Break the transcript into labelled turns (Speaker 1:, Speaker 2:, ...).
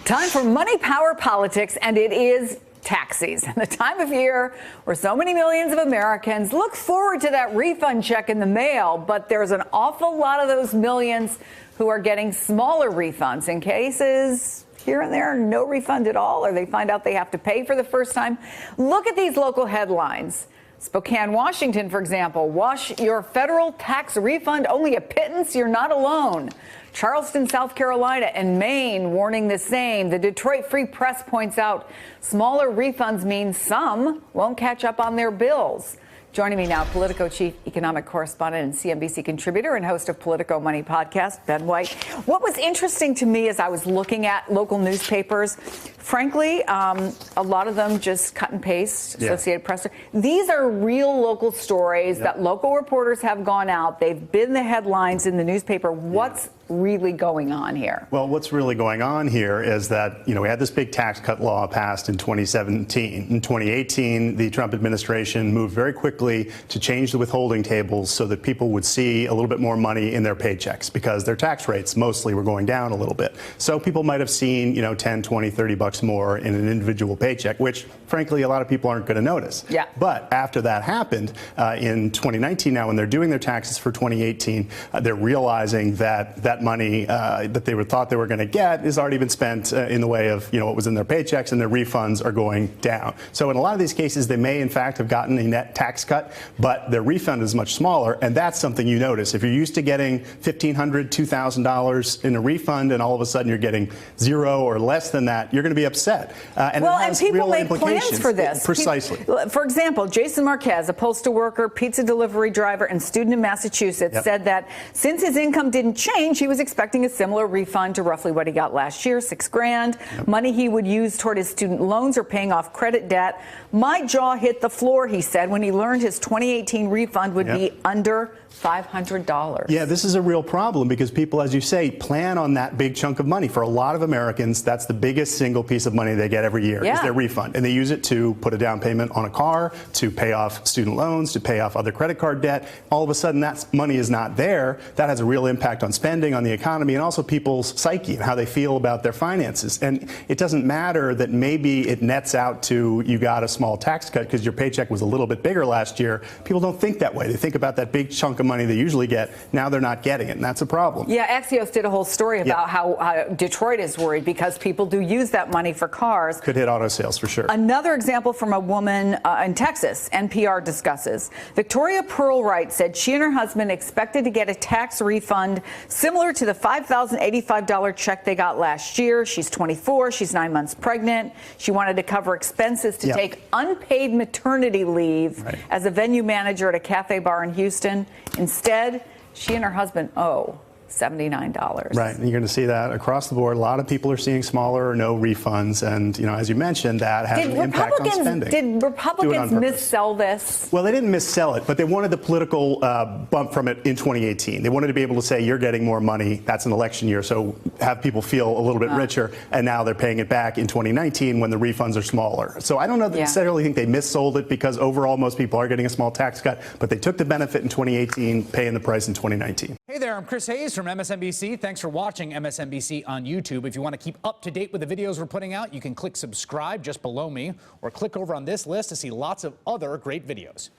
Speaker 1: Time for money, power, politics, and it is tax season, the time of year where so many millions of Americans look forward to that refund check in the mail. But there's an awful lot of those millions who are getting smaller refunds, in cases here and there, no refund at all, or they find out they have to pay for the first time. Look at these local headlines. Spokane, Washington, for example, wash your federal tax refund, only a pittance, you're not alone. Charleston, South Carolina, and Maine warning the same. The Detroit Free Press points out smaller refunds mean some won't catch up on their bills. Joining me now, Politico chief economic correspondent and CNBC contributor and host of Politico Money podcast, Ben White. What was interesting to me as I was looking at local newspapers, frankly, a lot of them just cut and paste, Associated Press. These are real local stories that local reporters have gone out. They've been the headlines in the newspaper. What's really going on here?
Speaker 2: Well, what's really going on here is that, we had this big tax cut law passed in 2017. In 2018, the Trump administration moved very quickly to change the withholding tables so that people would see a little bit more money in their paychecks because their tax rates mostly were going down a little bit. So people might have seen, 10, 20, 30 bucks more in an individual paycheck, which frankly, a lot of people aren't going to notice.
Speaker 1: Yeah.
Speaker 2: But after that happened in 2019, now when they're doing their taxes for 2018, they're realizing that money that they thought they were going to get has already been spent in the way of what was in their paychecks, and their refunds are going down. So in a lot of these cases, they may in fact have gotten a net tax cut, but their refund is much smaller, and that's something you notice. If you're used to getting $1,500, $2,000 in a refund, and all of a sudden you're getting zero or less than that, you're going to be upset. And
Speaker 1: well,
Speaker 2: it has
Speaker 1: and people
Speaker 2: real
Speaker 1: make
Speaker 2: implications.
Speaker 1: plans for this.
Speaker 2: Precisely.
Speaker 1: For example, Jason Marquez, a postal worker, pizza delivery driver, and student in Massachusetts, said that since his income didn't change, he was expecting a similar refund to roughly what he got last year, $6,000, money he would use toward his student loans or paying off credit debt. My jaw hit the floor, he said, when he learned his 2018 refund would be under $500.
Speaker 2: Yeah, this is a real problem because people, as you say, plan on that big chunk of money. For a lot of Americans, that's the biggest single piece of money they get every year is their refund. And they use it to put a down payment on a car, to pay off student loans, to pay off other credit card debt. All of a sudden, that money is not there. That has a real impact on spending, on the economy, and also people's psyche and how they feel about their finances. And it doesn't matter that maybe it nets out to you got a small tax cut because your paycheck was a little bit bigger last year. People don't think that way. They think about that big chunk of money they usually get. Now they're not getting it, and that's a problem.
Speaker 1: Yeah, Axios did a whole story about how Detroit is worried because people do use that money for cars.
Speaker 2: Could hit auto sales for sure.
Speaker 1: Another example from a woman in Texas, NPR discusses. Victoria Pearlwright said she and her husband expected to get a tax refund similar to the $5,085 check they got last year. She's 24. She's 9 months pregnant. She wanted to cover expenses to take unpaid maternity leave as a venue manager at a cafe bar in Houston. Instead, she and her husband owe $79.
Speaker 2: Right. And you're going to see that across the board. A lot of people are seeing smaller or no refunds. And, as you mentioned, that has an impact on spending.
Speaker 1: Did Republicans missell this?
Speaker 2: Well, they didn't missell it, but they wanted the political bump from it in 2018. They wanted to be able to say, you're getting more money. That's an election year. So have people feel a little bit richer. And now they're paying it back in 2019 when the refunds are smaller. So I don't necessarily think they missold it because overall most people are getting a small tax cut. But they took the benefit in 2018, paying the price in 2019.
Speaker 3: Hey there, I'm Chris Hayes from MSNBC. Thanks for watching MSNBC on YouTube. If you want to keep up to date with the videos we're putting out, you can click subscribe just below me or click over on this list to see lots of other great videos.